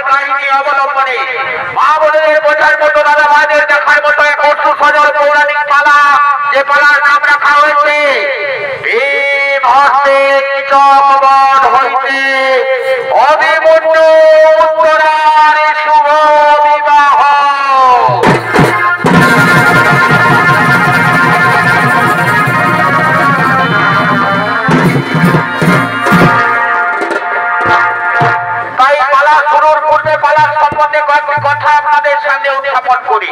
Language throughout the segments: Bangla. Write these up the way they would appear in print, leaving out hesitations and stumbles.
ভারতের কাহিনী অবলম্বনে মা বোনের বোঝার মতো, দাদা ভাইদের দেখার মতো এক অর্থ সজল পৌরাণিক পালা, যে পালার নাম রাখা হয়েছে ভীম হস্তে চকবধ হইতে অভিমন্যু উত্তরার শুভ বিবাহ। তাই পালা শুরুর পূর্বে পালার সম্বন্ধে কয়েকটি কথা আপনাদের সামনে উত্থাপন করি।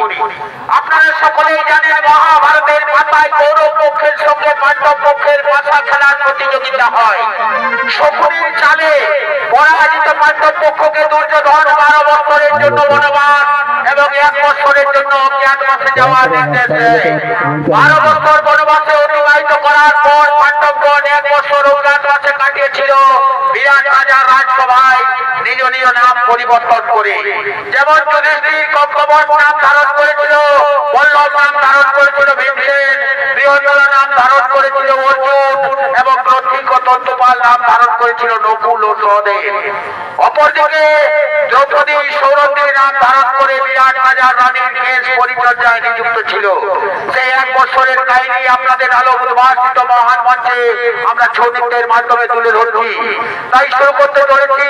আপনারা সকলেই জানেন মহাভারতের পাতায় কৌরব পক্ষের সঙ্গে পাণ্ডব পক্ষের পাশা খেলার প্রতিযোগিতা হয়। শকুনির চালে পরাজিত পাণ্ডব পক্ষকে দুর্যোধন 12 বছরের জন্য বনবাস এবং 1 বছরের জন্য অজ্ঞাতবাসে যাওয়ার নির্দেশ দেয়। 12 বছর বনবাসে অতিবাহিত করার পর পাণ্ডবগণ 1 বছর অজ্ঞাতবাসে কাটিয়েছিল বিরাট রাজার রাজসভায় নিজ নিজ নাম পরিবর্তন করে। যেমন যুধিষ্ঠির কঙ্কবধ নাম ধারণ করেছিল, বল্লভ নাম ধারণ করেছিল ভীমসেন, বৃহদ্রথ নাম ধারণ করেছিল অর্জুন এবং প্রতীক ও তন্তুপাল নাম ধারণ করেছিল নকুল ও সহদেব। অপরদিকে দ্রৌপদী সৌরভীর নাম ধারণ করে বিরাট রাজার রানীর কেশ পরিচর্যায় নিযুক্ত ছিল। সেই 1 বছরের কাহিনী আপনাদের আলো উদ্ভাসিত মহান মঞ্চে আমরা ছৌনৃত্যের মাধ্যমে তুলে ধরছি। তাই শুরু করতে চলেছি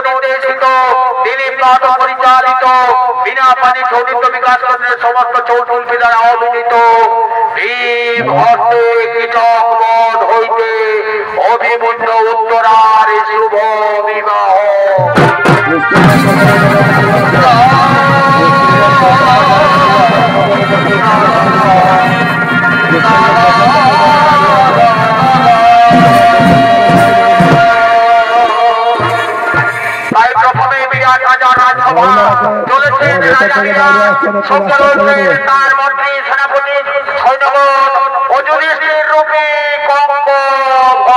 নির্দেশিত দিলীপ নাথ পরিচালিত বিনা পানি ছৌনৃত্য বিকাশ কেন্দ্রের সমস্ত ছৌশিল্পী দ্বারা অভিনীত ভীম হস্তে চকবধ হইতে অভিমন্যু উত্তরার শুভ বিবাহ। তাই প্রথমে বিরাট রাজার রাজসভা চলেছেন, তার মন্ত্রী সেনাপতি সৈন্যগণ ও যুধিষ্ঠির রূপে কঙ্কবধ।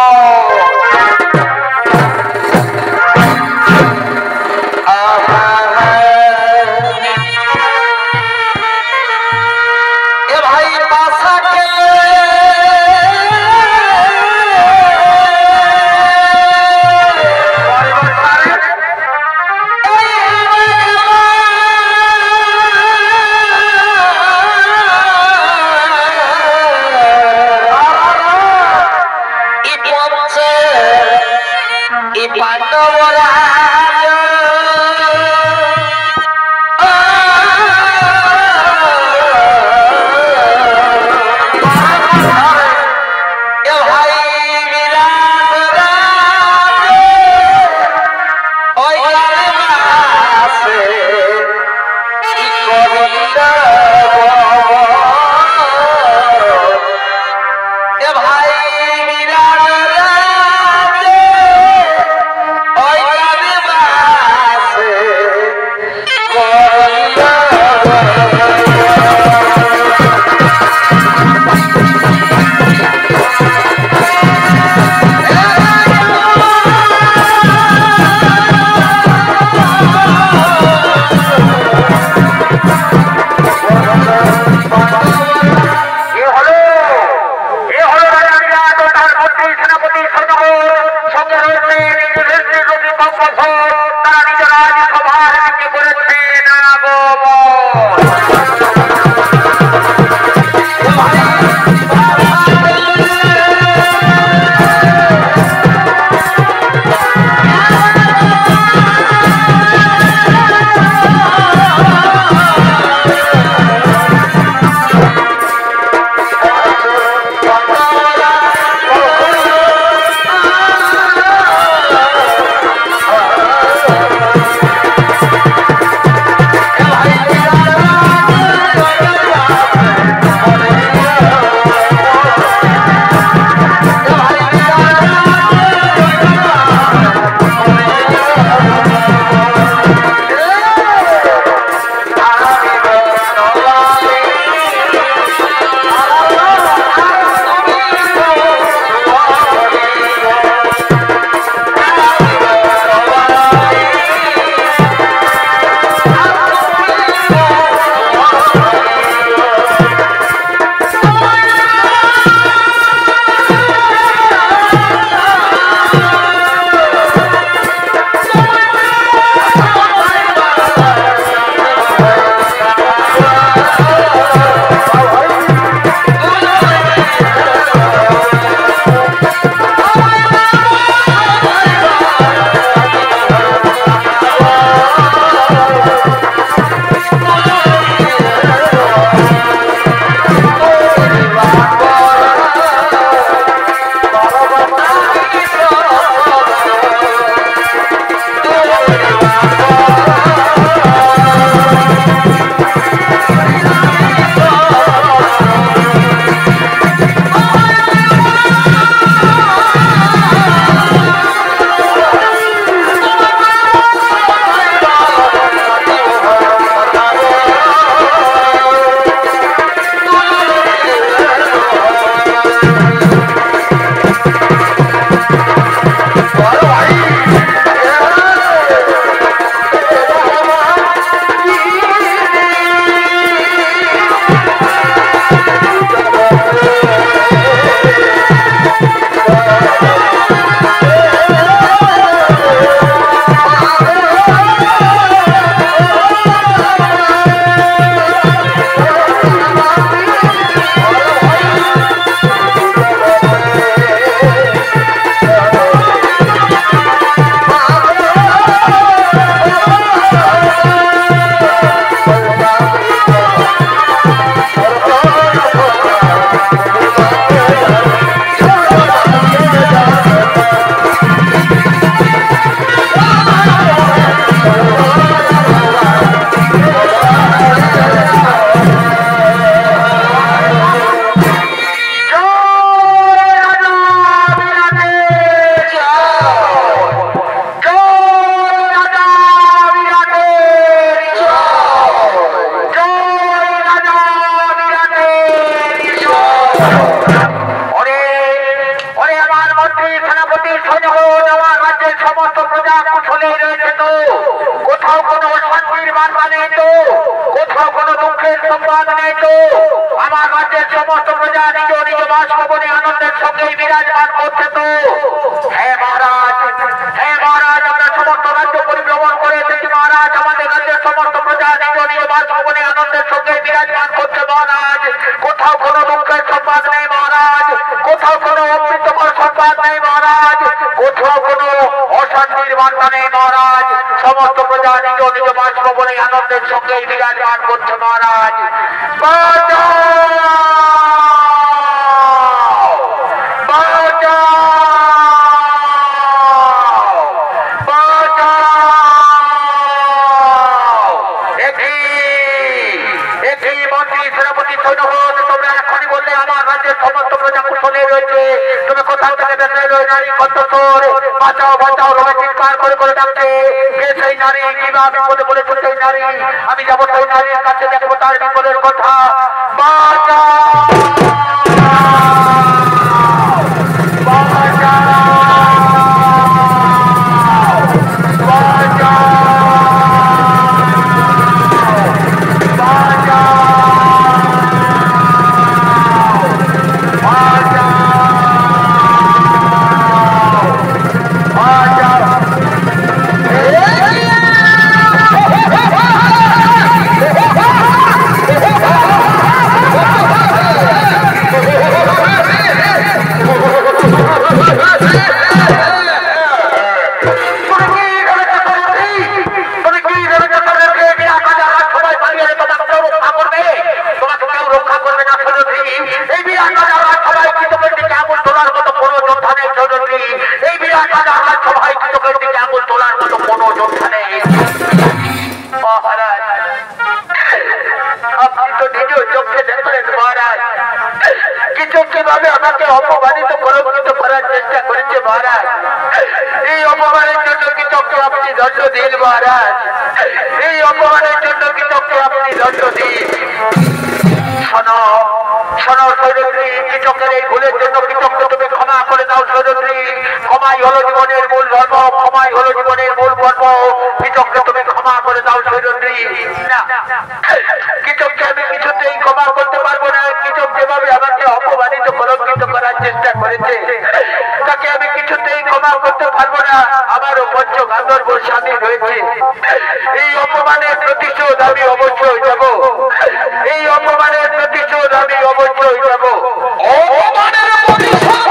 সমস্ত প্রজা কুশলে রয়েছে তো? কোথাও কোনো শান্তির বার্তা নেই তো? কোথাও কোনো দুঃখের সংবাদ নেই তো? আমার রাজ্যের সমস্ত প্রজা নিজ নিজ বাসভবনে আনন্দের সঙ্গেই বিরাজমান করছে তো? হ্যাঁ মহারাজ, হ্যাঁ মহারাজ, আমরা সমস্ত রাজ্য পরিভ্রমণ করে এসেছি মহারাজ। আমাদের রাজ্যের সমস্ত প্রজা নিজ নিজ বাসভবনে আনন্দের সঙ্গে বিরাজমান করছে মহারাজ। কোথাও কোনো দুঃখের সংবাদ নেই মহারাজ, কোথাও কোনো অপ্রীতকর সংবাদ নেই মহারাজ, কোথাও কোনো অশান্তির বার্তা নেই মহারাজ। সমস্ত প্রজা নিজ নিজ বাসভবনে আনন্দের সঙ্গে বিরাজমান করছে মহারাজ। বাঁচাও বাঁচাও রবে চিৎকার করে করে ডাকছে। কে সেই নারী? কিভাবে বিপদে বলেছে সেই নারী? আমি যাবো সেই নারীর কাছে, দেখবো তার বিপদের কথা। বাঁচাও আমাকে অপমানিত কলঙ্কিত করার চেষ্টা করেছে মহারাজ। এই অপমানের জন্য কি চক্র আপনি দণ্ড দিন মহারাজ? এই অপমানের জন্য কি চক্র আপনি দণ্ড দিন? শোনো শোনো সৈরন্দ্রী, কৃষকের এই ভুলের জন্য কৃষককে তুমি ক্ষমা করে দাও সৈরন্দ্রী। ক্ষমাই হলো জীবনের মূল ধর্ম, ক্ষমাই হলো জীবনের মূল কর্ম। কৃষককে তুমি ক্ষমা করে দাও সৈরন্দ্রী। না, কৃষককে আমি কিছুতেই ক্ষমা করতে পারবো না। কৃষক যেভাবে আমাকে অপমানিত কলঙ্কিত করার চেষ্টা করেছে, তাকে আমি কিছুতেই ক্ষমা করতে পারবো না। আমারও পঞ্চ গান্ধর্ব স্বামী রয়েছে। এই অপমানের প্রতিশোধ আমি অবশ্যই দেব। এই অপমানের প্রতিশোধ আমি অবশ্যই দেব। অপমানের প্রতিশোধ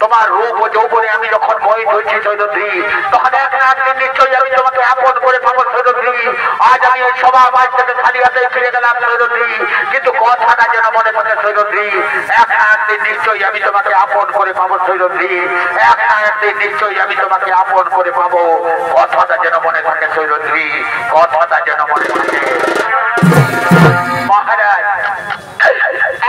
তোমার রূপ ও যৌবনে আমি যখন মোহিত হয়েছি সৈরন্দ্রী, তখন এক না একদিন নিশ্চয়ই আমি তোমাকে আপন করে পাবো সৈরন্দ্রী। আজ আমি এই সভা মাঝ থেকে খালি হাতে ফিরে গেলাম সৈরন্দ্রী, কিন্তু কথাটা যেন মনে থাকে সৈরন্দ্রী, এক না একদিন নিশ্চয়ই আমি তোমাকে আপন করে পাবো সৈরন্দ্রী। এক না একদিন নিশ্চয়ই আমি তোমাকে আপন করে পাবো। কথাটা যেন মনে থাকে সৈরন্দ্রী, কথাটা যেন মনে থাকে। মহারাজ,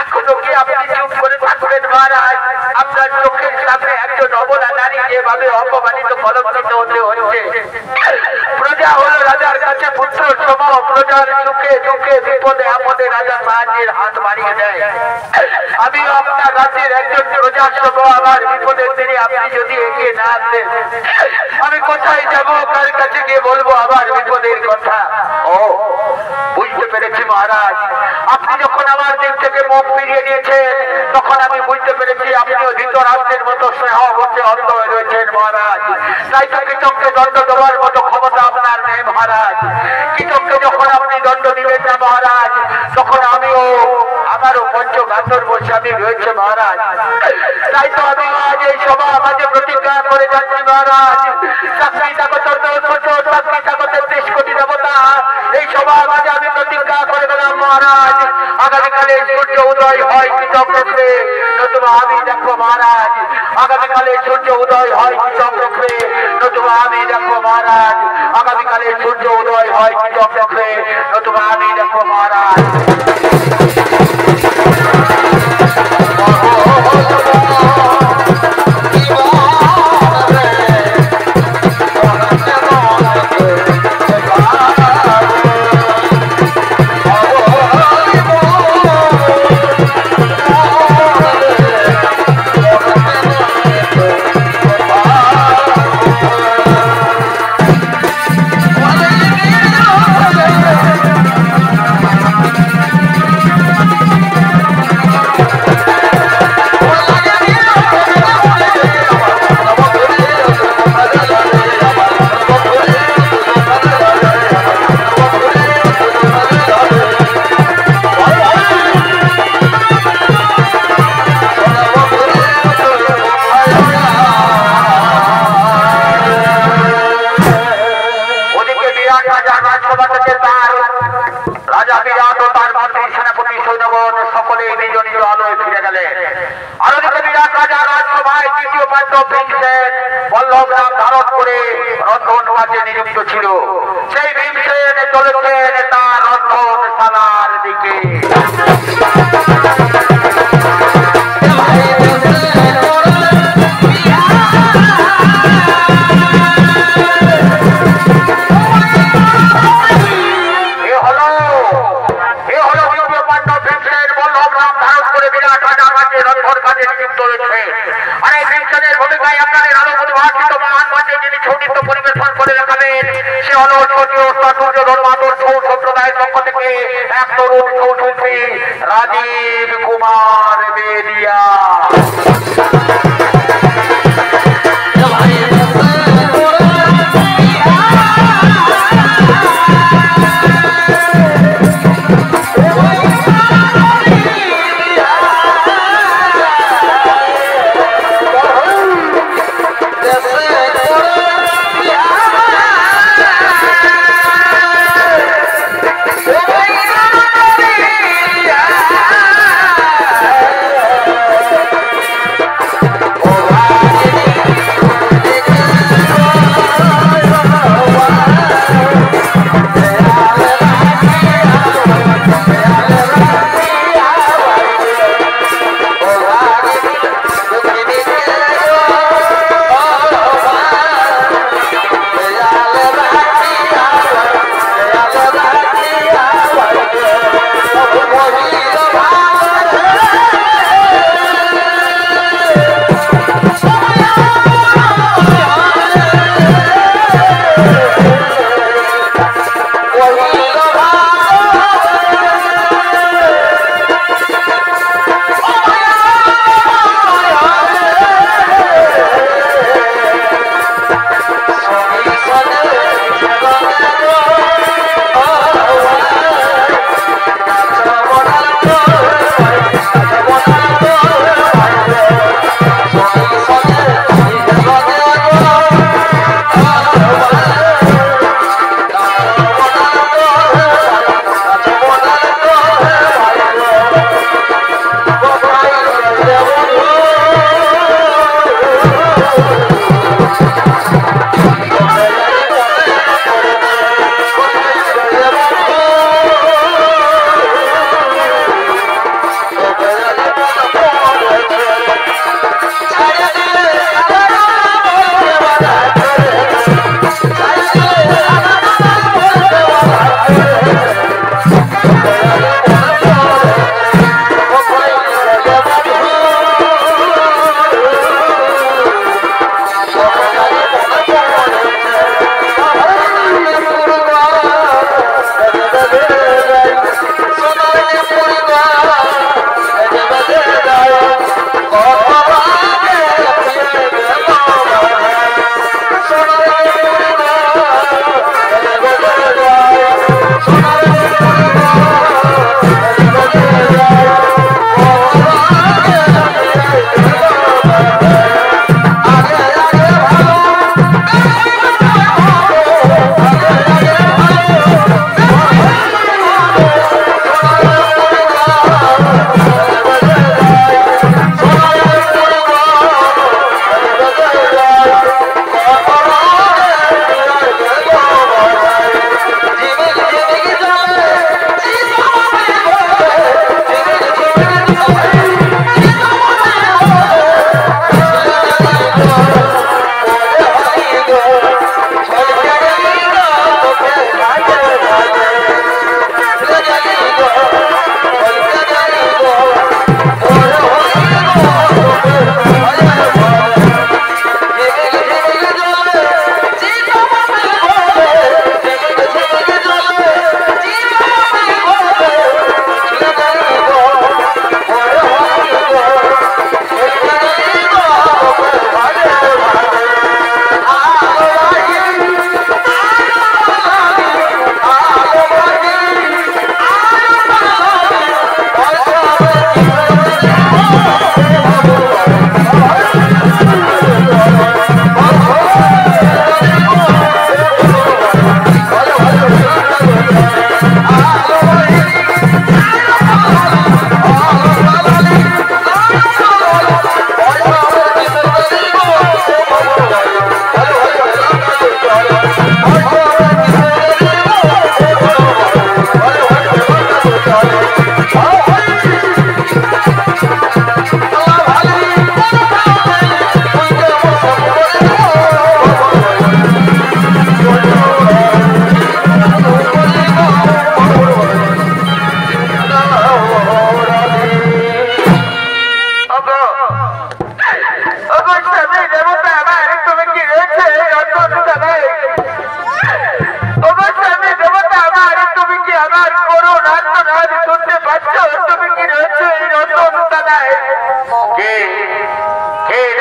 এখনো কি আপনি চুপ করে থাকবেন মহারাজ? আপনার চোখের সামনে একজন অবলা নারী যেভাবে অপমানিত কলঙ্কিত হতে হচ্ছে। প্রজা হলো রাজার কাছে পুত্র সম, প্রজার সুখে দুঃখে বিপদে আপদে রাজা সাহায্যের হাত বাড়িয়ে দেয়। আমি আপনার রাজ্যের একজন প্রজার সম, আমার বিপদের দিনে আপনি যদি এগিয়ে না আসেন, আমি কোথায় যাবো? কার কাছে গিয়ে বলবো আমার বিপদের কথা? ও বুঝতে পেরেছি মহারাজ, আপনি যখন আমার দিক থেকে মুখ ফিরিয়ে নিয়েছেন, তখন আমি বুঝতে পেরেছি আপনিও ধৃতরাষ্ট্রের মতো স্নেহ হতে অন্ধ হয়ে রয়েছেন মহারাজ। তাই তো কৃষককে দণ্ড দেওয়ার মতো ক্ষমতা আপনার নেই মহারাজ। কৃষককে যখন আপনি দণ্ড দিবেন না মহারাজ, তখন আমিও আমারও পঞ্চ গান্ধর্ব স্বামী রয়েছে মহারাজ। তাই তো আমি আজ এই সভা মাঝে প্রতিজ্ঞা করে যাচ্ছি মহারাজ। চাকরি জগত চাকরি জগতের 30 কোটি দেবতা, এই সভা মাঝে আমি প্রতিজ্ঞা করে গেলাম মহারাজ, আগামীকালে সূর্য উদয় হয় কৃষক ক্ষেত্রে, নতুবা আমি দেখবো মহারাজ আগামীকালে সূর্য উদয় হয় কি চক্রে, নতুবা আমি দেখো মহারাজ আগামীকালে সূর্য উদয় হয় কি চক্রে, নতুবা আমি দেখো মহারাজ নিযুক্ত ছিল। সেই ভীমসেন চলেছেন তার রন্ধনশালার দিকে। পরিবেশন করে দেখাবেন সে হল সম্প্রদায়ের পক্ষ থেকে এক তরুণ সৌশিল্পী রাজীব কুমার বেদিয়া।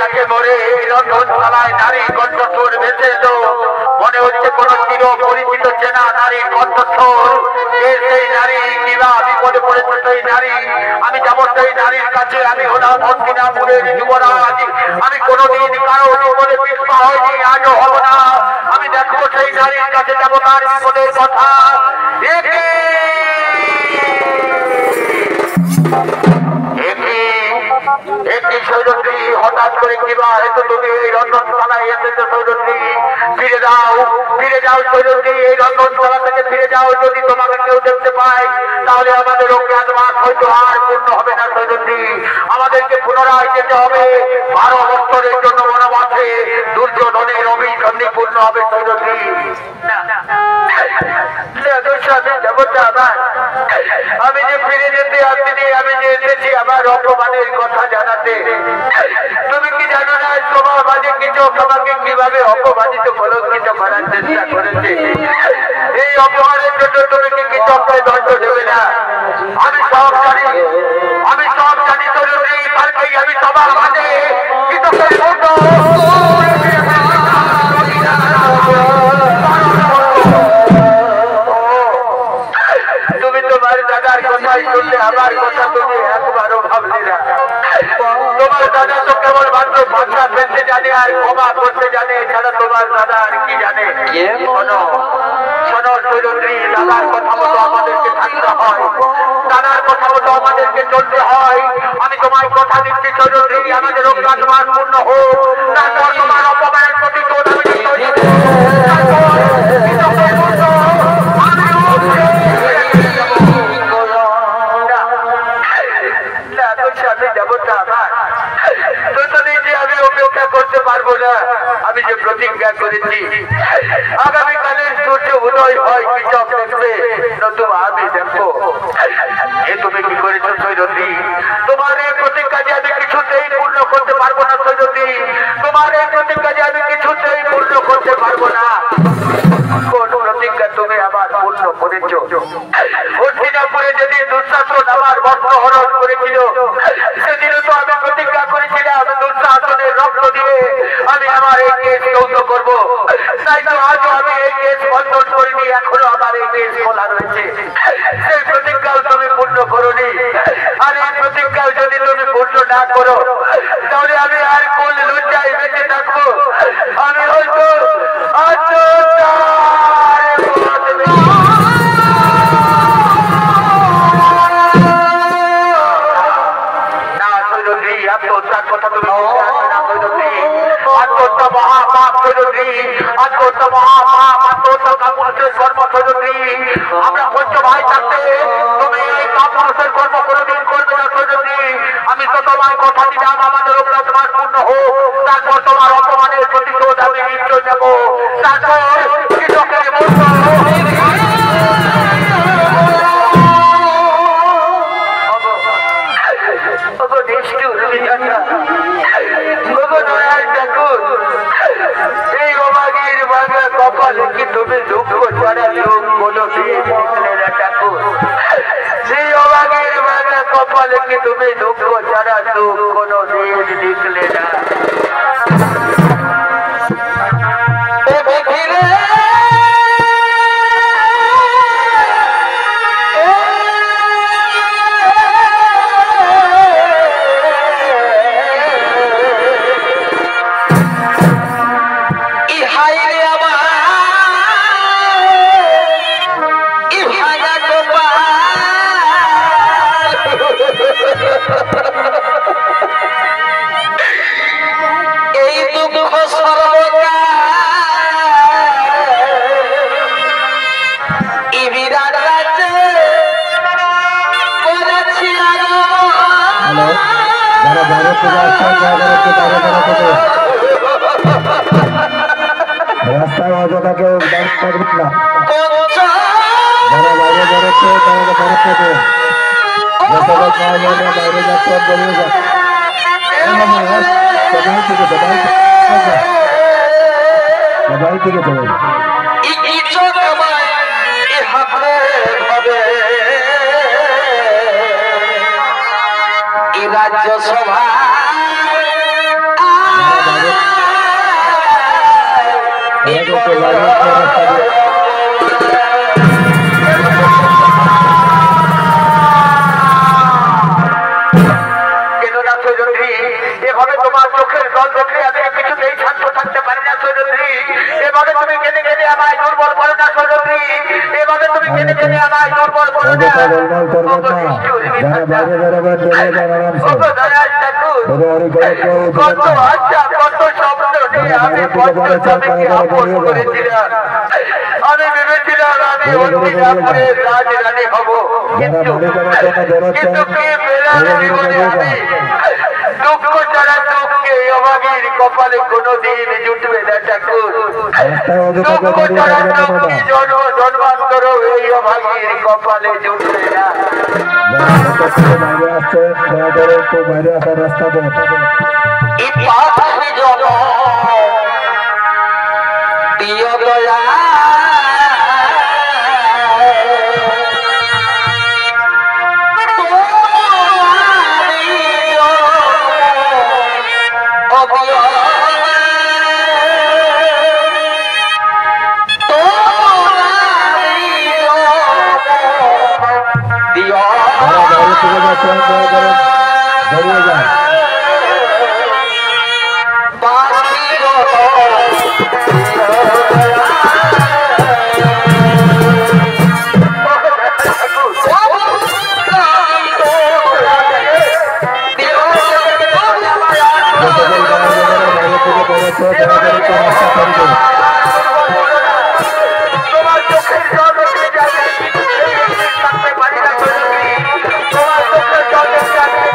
আগে মরে রন্ধনশালায় নারী কণ্ঠস্বর ভেসে এলো। মনে হচ্ছে কোন চির পরিচিত চেনা নারীর কণ্ঠস্বর। সেই নারী কিবা বিপদে পড়েছে সেই নারী। আমি যাবো সেই নারীর কাছে। আমি হলাম হস্তিনাপুরের যুবরাজ। আমি কোনোদিন কারো বিপদে পিছপা হয়নি, আজও হব না। আমি দেখবো সেই নারীর কাছে যাবো, তার বিপদের কথা। হঠাৎ করে কিবা হয়তো তুমি এই রন্ধনশালায় এসেছো সৈরন্দ্রী। ফিরে যাও, ফিরে যাও সৈরন্দ্রী, এই রন্ধনশালা থেকে ফিরে যাও। যদি তোমাকে কেউ দেখতে পায় তাহলে আমাদের অজ্ঞাতবাস হয়তো আর পূর্ণ হবে না সৈরন্দ্রী। আমাদেরকে পুনরায় যেতে হবে। 12 বছরের জন্য বনবাসে দুর্যোধনের অভিসন্ধি পূর্ণ হবে সৈরন্দ্রী। আমি যে ফিরে যেতে আসিনি, আমি যে এসেছি আমার অপমানের কথা জানাতে। তুমি কি জানো না তোমার মাঝে কিছু আমাকে কিভাবে অপমানিত কলঙ্কিত করার চেষ্টা করেছে? এই অপমানের জন্য তুমি কি কিছু অপরাধ দণ্ড দেবে না? আমি সব জানি, আমি সব জানি। আমি সবার মাঝে কিছু তুমি তোমার দাদার কথাই শুনলে আমার কথা তুমি একবারও ভাবলে না। তোমার দাদা তো কেবল মাত্র ভাষা ফেলতে জানে আর ক্ষমা করতে জানে, এছাড়া তোমার দাদা আর কি জানে? শোনো শোনো সৈরন্দ্রী, দাদার কথা মতো আমাদেরকে থাকতে হয়, দাদার কথা মতো আমাদেরকে চলতে হয়। আমি তোমায় কথা দিচ্ছি সৈরন্দ্রী, আমাদের অজ্ঞাতবাস পূর্ণ হোক, তারপর তোমার অপমানের প্রতিশোধ আমি করতে পারবো না। আমি যে প্রতিজ্ঞা করেছি আগামীকালের সূর্য উদয় হয় কৃষক দেখবে, নতুবা আমি দেখবো। এ তুমি কি করেছো সৈরন্দ্রী? তোমার এই প্রতিজ্ঞা যে আমি কিছুতেই পূর্ণ করতে পারবো না সৈরন্দ্রী। তোমার এই প্রতিজ্ঞা যে আমি কিছুতেই পূর্ণ করতে পারবো না। কোন প্রতিজ্ঞা তুমি আবার পূর্ণ করেছো? হস্তিনাপুরে যেদিন দুঃশাসন আমার বস্ত্র হরণ করেছিল সেদিনও তো আমি প্রতিজ্ঞা করেছিলাম দুঃশাসনের রক্ত দিয়ে আমি আমার এই কেস যৌথ করবো। তাই তো আজও আমি এই কেস বন্ধন করিনি, এখনো আমার এই কেস খোলা রয়েছে। সেই প্রতিজ্ঞাও তুমি পূর্ণ করোনি। আর এই প্রতিজ্ঞাও যদি তুমি পূর্ণ না করো তাহলে আমি আর কোন লজ্জায় বেঁচে থাকবো? আমি হয়তো আত্মহত্যার কথা তুমি আত্মহত্যা মহাপাপ সৈরন্দ্রী, আত্মহত্যা মহাপাপ, আত্মহত্যা কাপুরুষের কর্ম সৈরন্দ্রী। আমরা পঞ্চ ভাই থাকতে তুমি এই কাপুরুষের কর্ম কোনোদিন করবে না সৈরন্দ্রী। আমি তো তোমার কথা দিলাম আমাদের অজ্ঞাতবাস পূর্ণ হোক, তারপর তোমার অপমানের প্রতিশোধ আমি নিশ্চয় নেব। তারপর কৃষকের এই অবাগের বাংলা কপালে কি তুমি দুঃখ ছাড়া সুখ কোনোদিন দেখলে না ঠাকুর? সেই অবাগের বাংলা কপালে কি তুমি দুঃখ ছাড়া সুখ কোনোদিন দেখলে না? রাস্তায় অযথা কেউ থাকবে না, যারা বাইরে বেরোচ্ছে তারা বরফ থেকে বাইরে যাচ্ছে বেরিয়ে যাচ্ছে সবাই থেকে চলে রাজ্যসভা এভাবে তোমার চোখের জল দেখে আমি কিছুতেই শান্ত থাকতে পারি না সৈরন্দ্রী। এভাবে তুমি কেঁদে কেঁদে আমায় দুর্বল করো না সৈরন্দ্রী। এভাবে তুমি কেঁদে কেঁদে আমায় দুর্বল করো না। আমি ভেবেছিলাম আমি অন্তিকাপুরের রাজরানী হব, কিন্তু কি পেলাম জীবনে আমি? দুঃখ ছাড়া দুঃখে অভাগীর কপালে কোনোদিন জুটবে না ঠাকুর। দুঃখ ছাড়া দুঃখে জন্ম জন্মান্তর এই অভাগীর কপালে জুটবে না। বাইরে আসার রাস্তা দিও দয়া তোমার চোখের জল দেখে যাবে, থাকতে পারি না তোমার চোখের জল দেখে যাবে।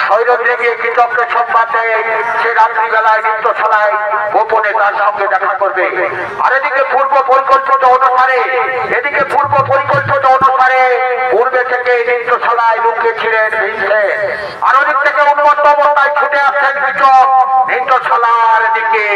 সৈরন্দ্রীকে কৃতজ্ঞ সম্পাদে সে রাত্রিবেলায় নৃত্যশালায় গোপনে তার সঙ্গে দেখা করবে। আর এদিকে পূর্ব পরিকল্পিত অনুসারে পূর্বে থেকে নৃত্যশালায় লুকিয়েছিলেন ভীমসেন। আর ওদিক থেকে উন্মত্ত অবস্থায় ছুটে আসছেন কৃষক নৃত্যশালার দিকে।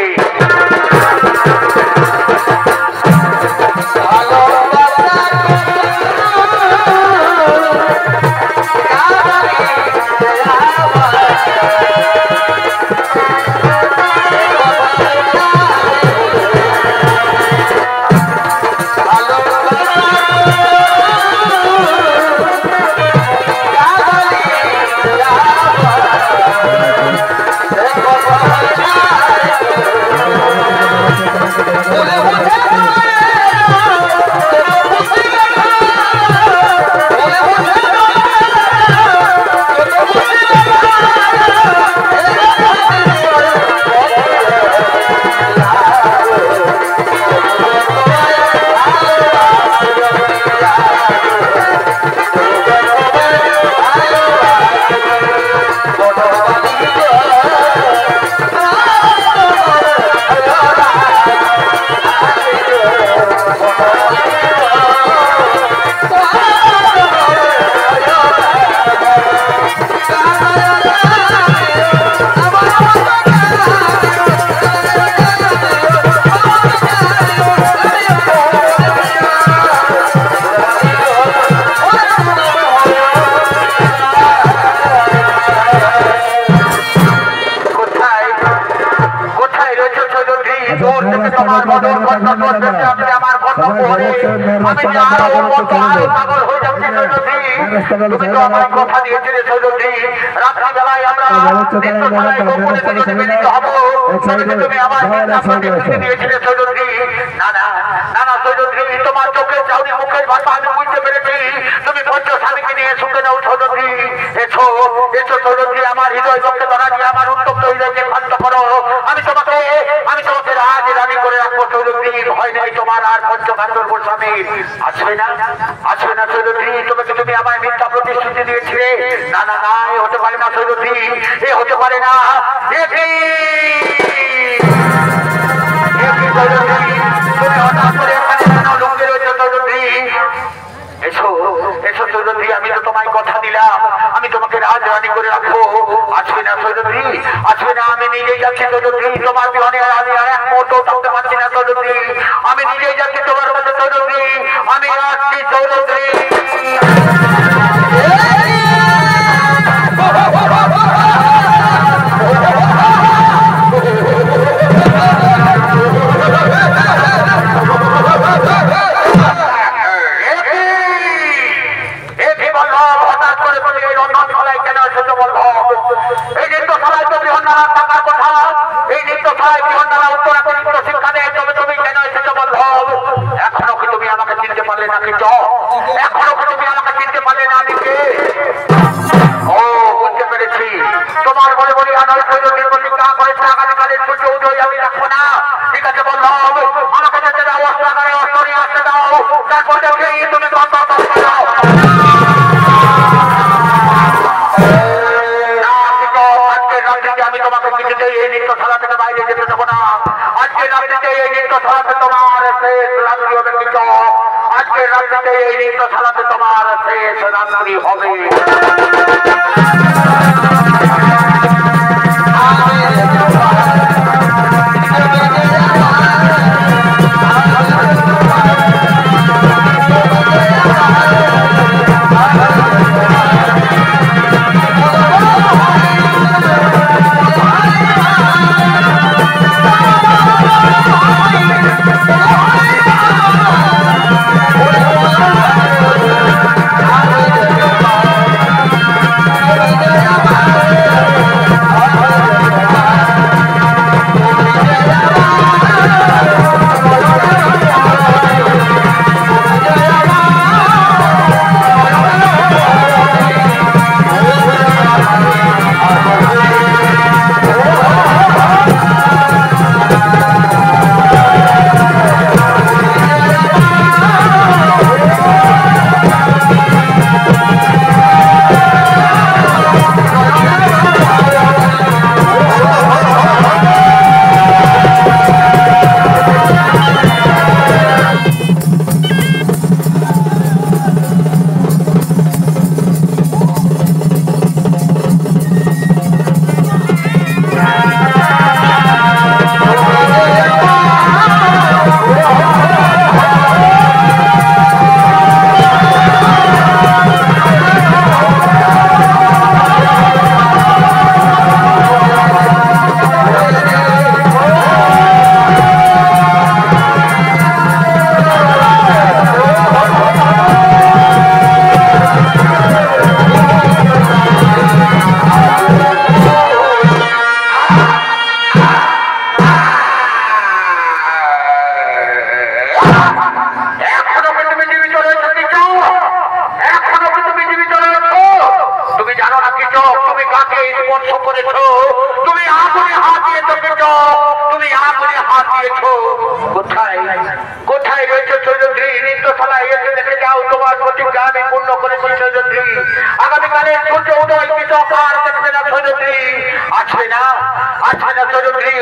আমার মনের কষ্ট করতে আপনি আমার কষ্ট করে আমি যে আরো পাগল হয়ে যাচ্ছি সৈন্যজি তুমি তো আমার কথা দিয়েছিলে সৈন্যজি রাত্রিবেলায় আমরা নিত্যশালায় গোপনে গোপনে মিলিত হব তুমি আমার প্রতিশ্রুতি দিয়েছিলে সৈন্যজি না না না না সৈন্যজি তোমার চোখের চাউনি মুখের ভাষা আমি বুঝতে পেরেছি তুমি পঞ্চ স্বামীকে নিয়ে শুনতে নাও সৈন্যজি এসো এসো সৈন্যজি আমার হৃদয় পক্ষে ধরা দিয়ে আমার উত্তপ্ত হৃদয়কে শান্ত করো আমি তোমাকে রাজ রানী করে রাখবো সৈন্যজি ভয় নেই তোমার আর পঞ্চকান্দর স্বামীর আসবে না সৈন্যজি তোমাকে তুমি আমার মিথ্যা প্রতিশ্রুতি দিয়েছিলে না না না এ হতে পারে না সৈন্যজি এ হতে পারে না তুমি হঠাৎ করে এখানে কেন লুকিয়ে রয়েছে সৈন্যজি এসো এসো সৈন্যজি আমি তো তোমায় কথা দিলাম আমি তোমাকে রাজরানী করে রাখবো আসবে না সৈন্যজি আসবে না আমি নিজেই যাচ্ছি সৈন্যজি তোমার বিহনে আমি আর এক মুহূর্ত থাকতে পারছি না সৈন্যজি আমি নিজেই যাচ্ছি তোমার কাছে সৈন্যজি আমি আসছি সৈন্যজি তোমার শেষ রাত্রি হবে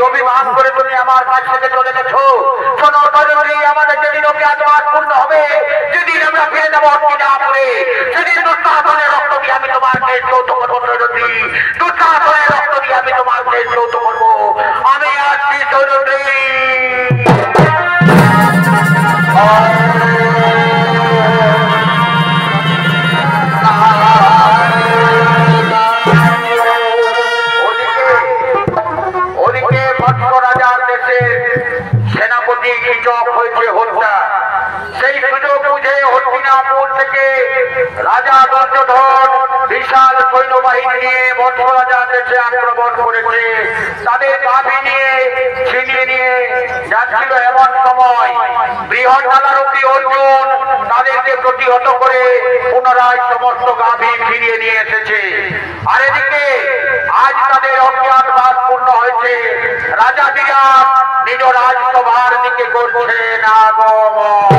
অভিমান করে তুমি আমার কাছ থেকে চলে গেছো শোনো আমাদের যেদিন ওকে আত্মার পূর্ণ হবে যেদিন আমরা ফিরে যাবো অর্থে সেদিন দুঃসাহসনের রক্ত দিয়ে আমি তোমার দেশ যৌথ করবো দুঃসাহসনের রক্ত দিয়ে আমি তোমার দেশ যৌথ করবো আমি আসছি সৈন্যজি সেনাপতি রাজা দুর্যোধন বিশাল সৈন্যবাহিনী নিয়ে মধ্য রাজার দেশে আক্রমণ করেছে। তাদের গাভী নিয়ে ছিনিয়ে নিয়ে যাচ্ছিল। এমন সময় বৃহন্নলারূপী অর্জুন তাদেরকে প্রতিহত করে পুনরায় সমস্ত গাভী ফিরিয়ে নিয়ে এসেছে। আর এদিকে আজ তাদের অজ্ঞাতবাস পূর্ণ হয়েছে। রাজা বিরাট নিজ রাজসভার দিকে করছেন আগমন।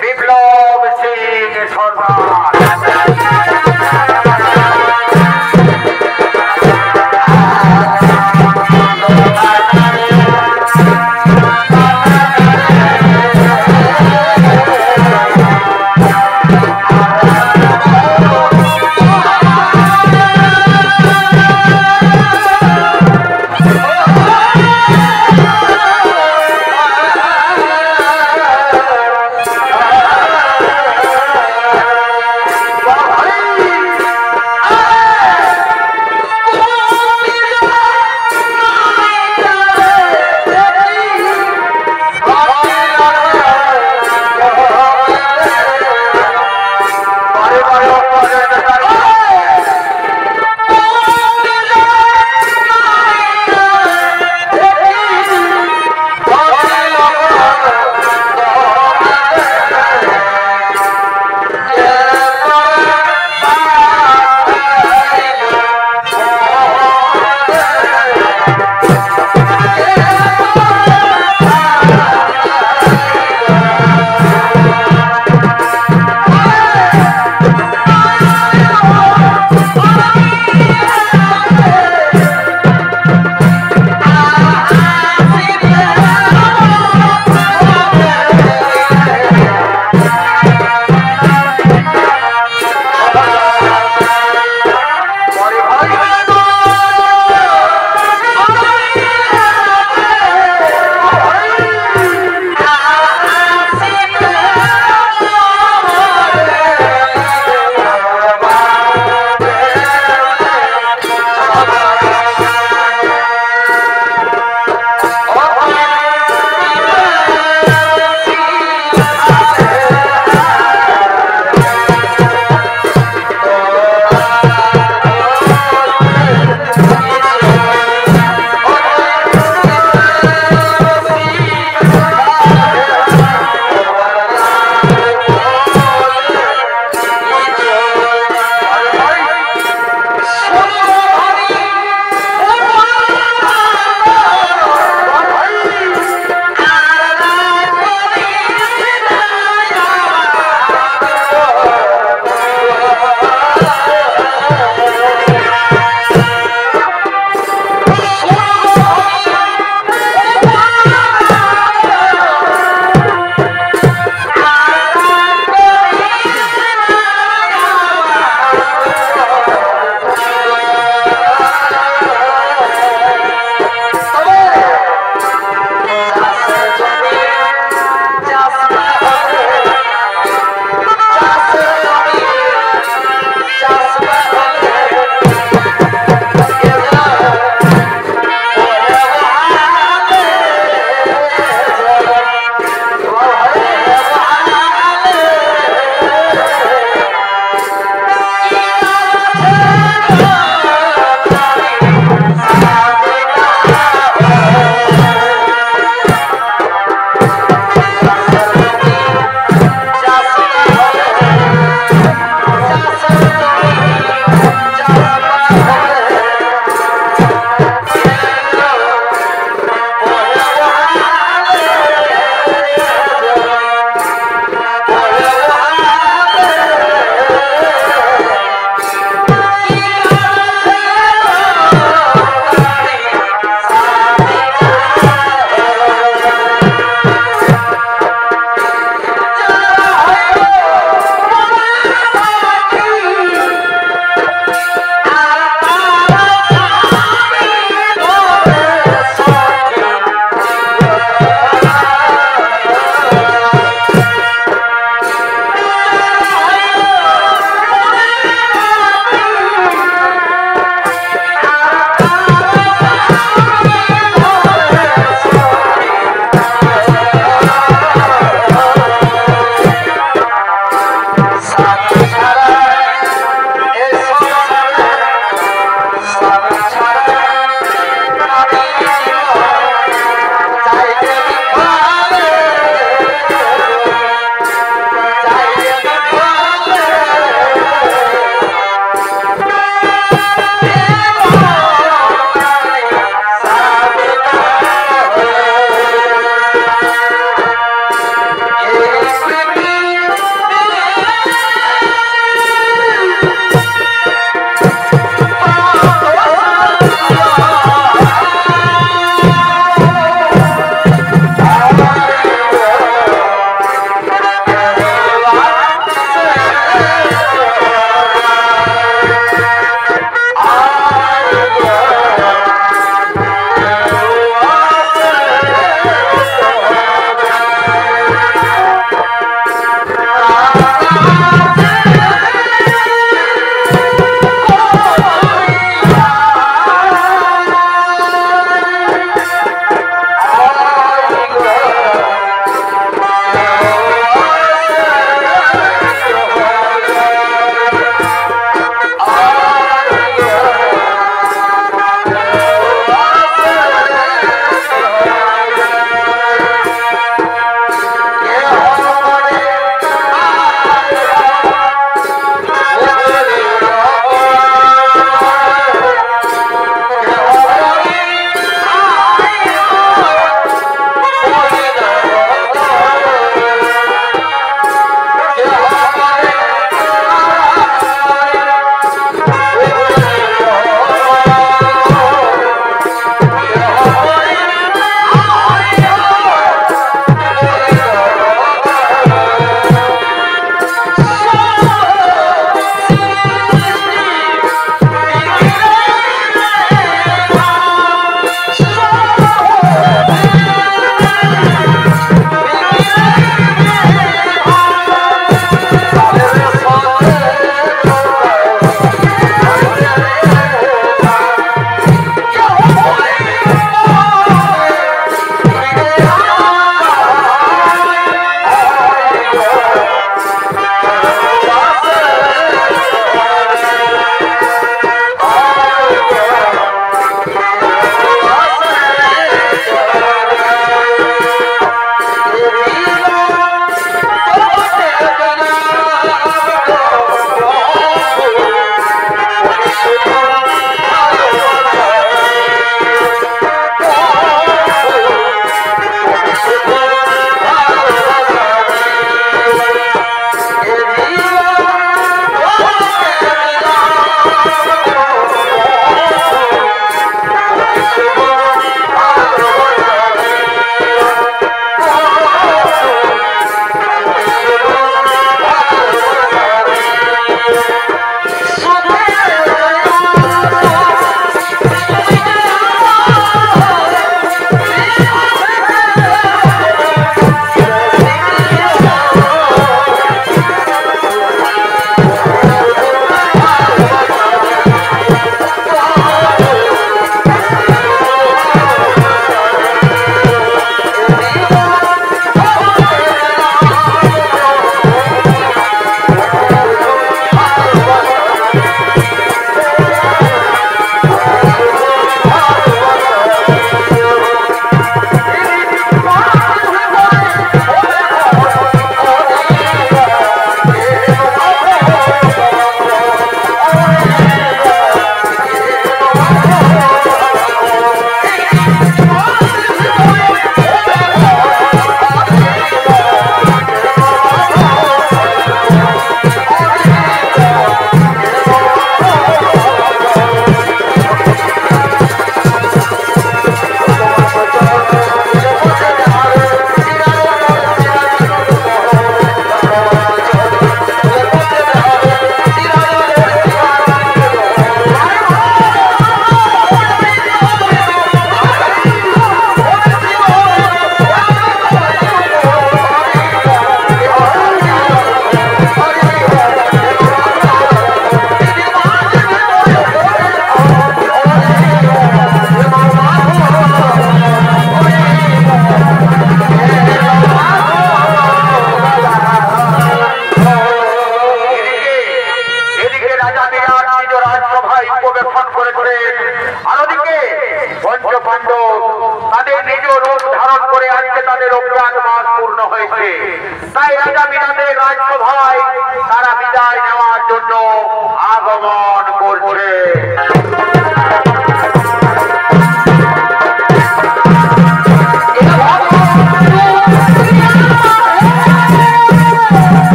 বিপ্লব সিং সরকার।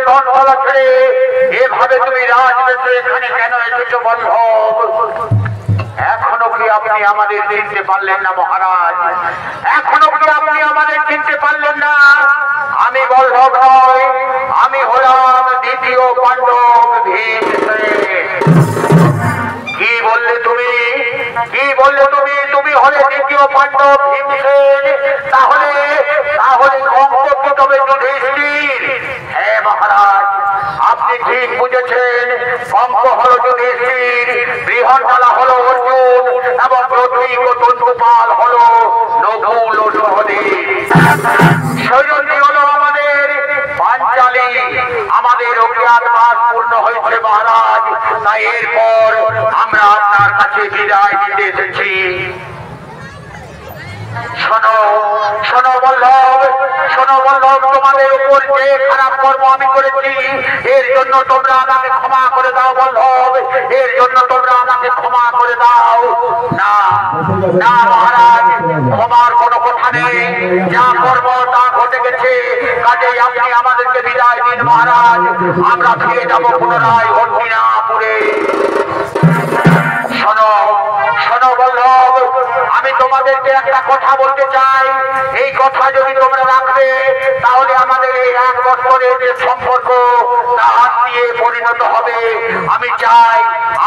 চঞ্চলা ছেড়ে এভাবে তুমি রাজবেশে এখানে কেন এসেছো বল্লভ? এখনো কি আপনি আমাদের চিনতে পারলেন না মহারাজ? এখনো কি আপনি আমাদের চিনতে পারলেন না? আমি বল্লভ নয়, আমি হলাম দ্বিতীয় পাণ্ডব ভীমসেন। কি বললে তুমি? কি বললে তুমি? তুমি হলে দ্বিতীয় পাণ্ডব ভীমসেন? তাহলে তাহলে কঙ্ক তবে যুধিষ্ঠির? হ্যাঁ মহারাজ, আপনি ঠিক বুঝেছেন। কঙ্ক হল যুধিষ্ঠির, বৃহন্নলা হল অর্জুন এবং প্রতীক ও তন্তুপাল হল নকুল ও সহদেব। সৈন্যটি হল আমাদের পাঞ্চালী। আমাদের অজ্ঞাতবাস পূর্ণ হয়েছে মহারাজ, তাই এরপর আমরা আপনার কাছে বিদায় দিতে এসেছি। শোনো শোনো বল্লভ, শোনো বল্লভ, তোমাদের উপর যে খারাপ কর্ম আমি করেছি এর জন্য তোমরা আমাকে ক্ষমা করে দাও বল্লভ, এর জন্য তোমরা আমাকে ক্ষমা করে দাও। না না মহারাজ, ক্ষমার কোনো কথা নেই। যা কর্ম তা ঘটে গেছে, কাজেই আপনি আমাদেরকে বিদায় দিন মহারাজ। আমরা ফিরে যাবো পুনরায় হস্তিনাপুরে। শোনো শোনো বল্লভ, আমি তোমাদেরকে একটা কথা বলতে চাই। এই কথা যদি তোমরা রাখবে তাহলে আমাদের এই 1 বছরের যে সম্পর্ক তা আত্মীয়ে পরিণত হবে। আমি চাই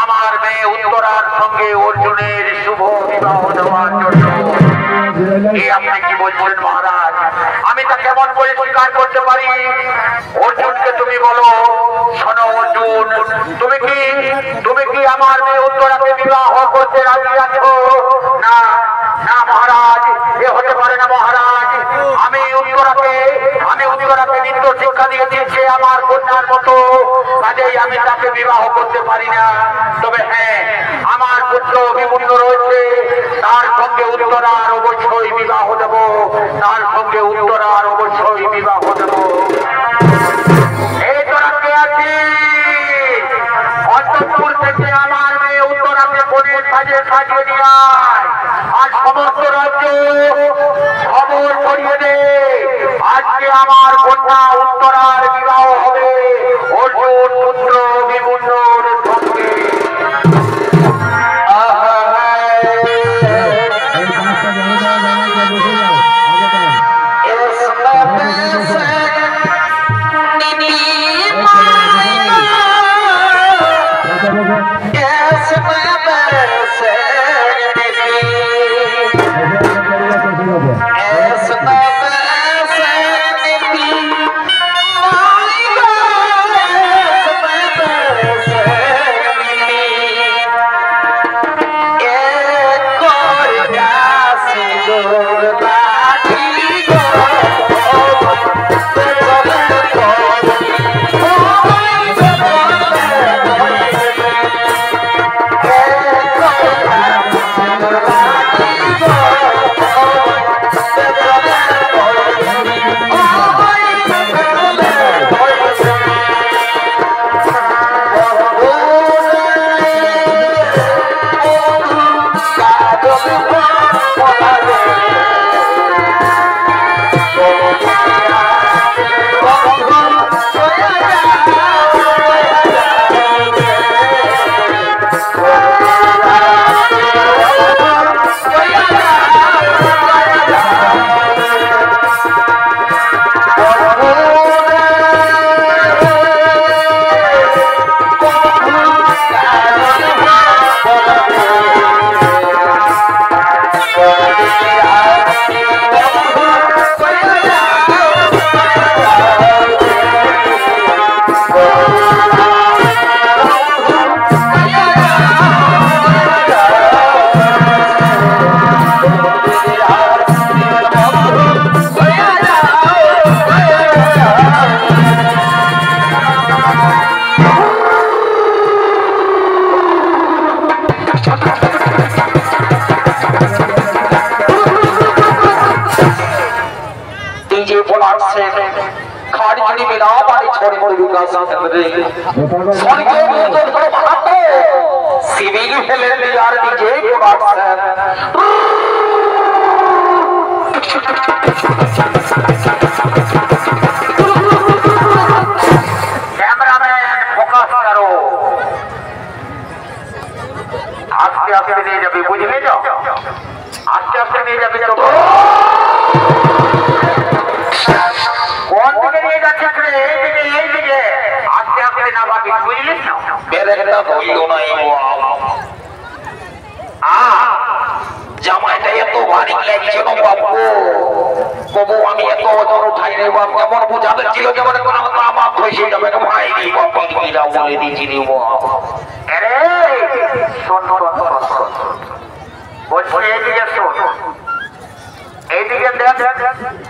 আমার মেয়ে উত্তরার সঙ্গে অর্জুনের শুভ বিবাহ দেওয়ার জন্য। আপনি কি বলছেন মহারাজ? আমি তা কেমন করে স্বীকার করতে পারি? অর্জুনকে তুমি বলো, শোনো অর্জুন, তুমি কি আমার মেয়ে উত্তরাকে বিবাহ করতে রাজি আছো? না না মহারাজ, এ হতে পারে না মহারাজ। আমি উত্তরাকে নিত্য শিক্ষা দিয়েছি, সে আমার কন্যার মতো, কাজেই আমি তাকে বিবাহ করতে পারি না। তবে হ্যাঁ, আমার পুত্র বিপুন্ন রয়েছে, তার সঙ্গে উত্তরার অবশ্যই বিবাহ দেব, তার সঙ্গে উত্তরার অবশ্যই বিবাহ দেব। এই তোরা কে আছিস? অন্তঃপুর থেকে আমার মেয়ে উত্তরাকে কোণের সাজে সাজিয়ে নিয়ে আয়, আর সমস্ত রাজ্য খবর ছড়িয়ে দে। আজকে আমার কন্যা উত্তরার বিবাহ হবে অর্জুন পুত্র বিপুন্নর সঙ্গে। সিভিল ফেলে আর নিজে পাবি, বুঝলিস না? বেরেকটা ধরল না জামাইটা এত ভারী লাগছিল বাবু, কবু আমি এত ওজন উঠাই রে বাবু, এমন বোঝাতে ছিল যেমন কোন আমার ফসে যাবে ভাই রে বাবা, কিরা বলে দিচ্ছি রে বাবু। আরে শোন বলছি, এইদিকে শোন, এইদিকে দেখ,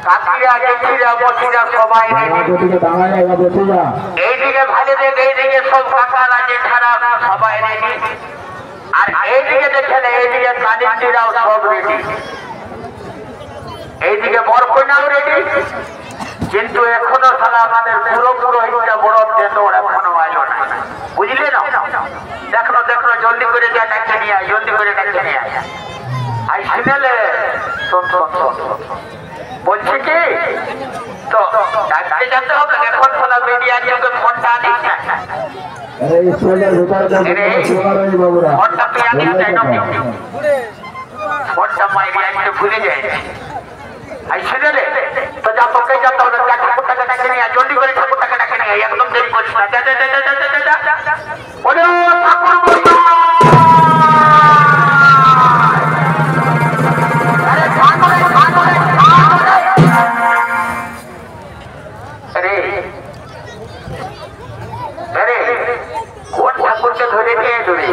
কাকিরা জেঠিরা বসিরা সবাই এদিকে দাঁড়ায় এবার বসে যা। এইদিকে ভালো দেখ, এইদিকে সব কাকারা জেঠারা সবাই রেডি, আর এইদিকে দেখেন এইদিকে কালিন্দিরাও সব রেডি, এইদিকে বরকন্যাও রেডি, কিন্তু এখনো সারা আমাদের পুরো হিসটা বড় ওর এখনো আইলো না, বুঝলি না? দেখলো জলদি করে যা ডাকতে নিয়ে আয়, জলদি করে ডাকতে নিয়ে আয়। আই শুনেলে শোন, বলছি কি তো ডাকতে যেতে হবে, এখন খোলা মিডিয়া যুগে ফোনটা আনিস না, এই স্কুলের ভিতরে বাবুরা ফোনটা তুই আনিস না, ফোনটা মাইরি আনতে ভুলে যায়। আই শুনেলে তো যা তোকে যেতে হবে, ঠাকুরটাকে ডাকে নিয়ে আয়, জলদি করে ঠাকুরটাকে ডাকে নিয়ে আয়, একদম দেরি করিস না। বলে ঠাকুর কোন ঠাকুরকে ধরে নিয়ে ধরে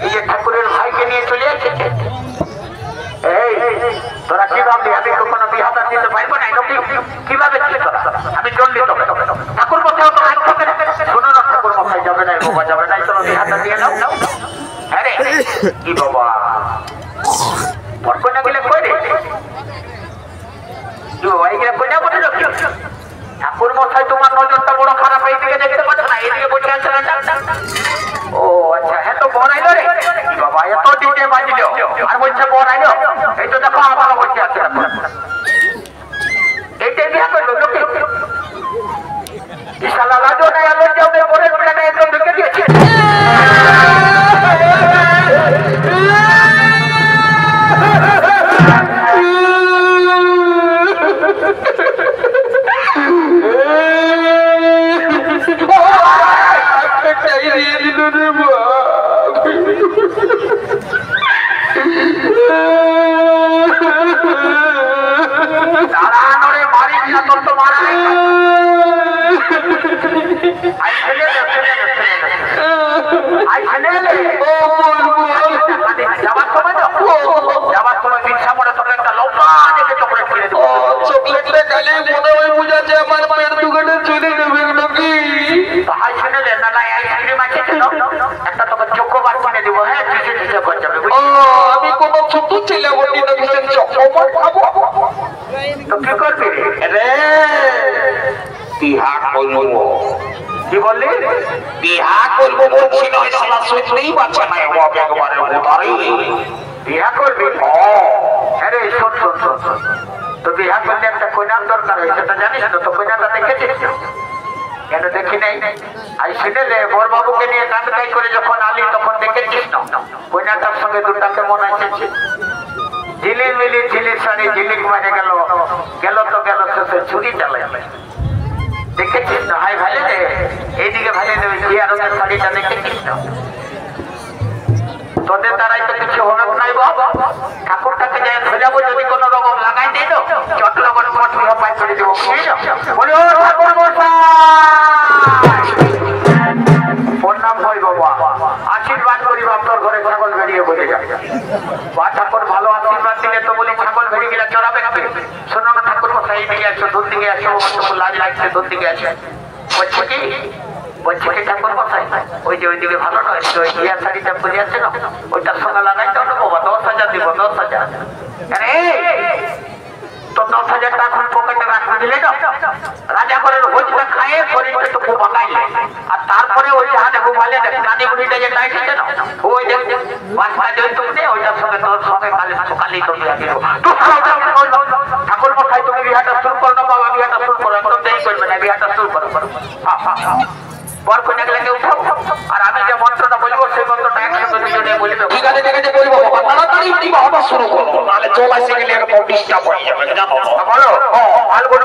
এই যে ঠাকুরের ভাইকে নিয়ে চলে এসেছে। এই তোরা কি ভাবলি আমি কখনো বিহাতা দিতে পারবো না? কিভাবে আমি চললি ঠাকুর মশাই তো হাত থেকে শোনো না, ঠাকুর মশাই যাবে না, বাবা যাবে না, চলো বিহাতা দিয়ে নাও। হ্যাঁ রে কি বাবা পরকন্যা গেলে কই রে কি বাবা, এই গেলে কইনা বলে ঠাকুর মশাই তোমার নজরটা বড় খারাপ, এইদিকে দেখতে পাচ্ছ না, এইদিকে বসে আছে না। ও আচ্ছা, হ্যাঁ তো বড় আইলো রে কি বাবা, এত ডিজে বাজলো আর বলছে বড় আইলো। এই তো দেখো আবারও বসে আছে, এইটাই বিয়া করলো লোকে ইশালা রাজো নাই, আলো যাবে বড় বড় নাই, একদম ঢুকে দিয়েছে। যাবার সময় বিচ্ছা মনে তোকে একটা লম্বা দেখে চকলেট কিনে দেবো। চকলেটটা গালে মনে হয় বুঝাচ্ছে আমার পেট দোকানে চলে যাবে নাকি। হাই শুনেলে না না আইসক্রিম আছে একটা তোকে চকোবার কিনে দেবো। হ্যাঁ চুষে করে যাবে। আমি কোনো ছোট ছেলে বলি না, ভীষণ চকোবার খাবো। তো কি করবি রে? বিহা করবো। কি বললি? বিহা করবো বলছি না, সালা শুনতেই পাচ্ছে না একবারে বিহা করবি? আরে শোন, তো বিহা করলে একটা কন্যার দরকার হয়, সেটা জানিস তো? কন্যাটা দেখেছিস? কেন দেখি নাই? আই শুনেলে বরবাবুকে নিয়ে কাঁদকাই করে যখন আলি তখন দেখেছিস না কন্যাটার সঙ্গে দুটা কেমন আছে? ঝিলিমিলি ঝিলির শাড়ি ঝিলিক মারে গেল তো গেল শেষে ছুরি চালাই। দেখেছিস না? হাই ভালো রে, এইদিকে ভালো নেবে জিয়া রঙের শাড়িটা দেখেছিস না? তোদের দ্বারাই তো কিছু হবে নাই বাবা। ঠাকুরটাকে যাই খোঁজাবো, যদি কোনো রকম লাগাই দিই তো চটলা করে পাই করে দেবো। বলে ও ঠাকুর ওর নাম হয় বাবা, আশীর্বাদ করি বাপর ঘরে ছাগল বেরিয়ে বলে যায়। বা ঠাকুর ভালো আশীর্বাদ দিলে তো বলি ছাগল বেরিয়ে গেলে চড়াবে। শোনো না ঠাকুর মশাই, দিকে আসো, দূর দিকে আসো, লাজ লাগছে, দূর দিকে আসে। বলছে কি ঠাকুর মশাই, ওই যে ওইদিকে ভালো নয়, ওই বিয়ার শাড়িটা পরে আছে না, ওইটার সঙ্গে লাগাইতে হবে বাবা, 10,000 দিব, 10,000। তো 10,000 টাকা এখন পকেটে রাখতে দিলে না, রাজা করে ভোজটা খায়ে শরীরটা একটু ঘুমাইলে, আর তারপরে ওই হাতে ঘুমালে কানি বুড়িটা যে টাইট আছে না, ওই দেখ বাচ্চা যে তুমি ওইটার সঙ্গে তোর সঙ্গে কালি তো ঠাকুর মশাই তুমি বিহাটা শুরু করো না বাবা, বিহাটা শুরু করো, একদম দেরি করবে না, বিহাটা শুরু করো। বর কন্যা গেলে উঠাও, আর আমি যে মন্ত্রটা বলবো সেই মন্ত্রটা একসঙ্গে দুজনে বলবে। ঠিক আছে বলবো বাবা, তাড়াতাড়ি বিবাহটা শুরু করো, নাহলে চল আসে গেলে একটা ডিস্টার্ব হয়ে যাবে, জানো? বলো ফাল্গুন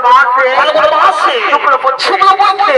মাসে শুক্লপক্ষে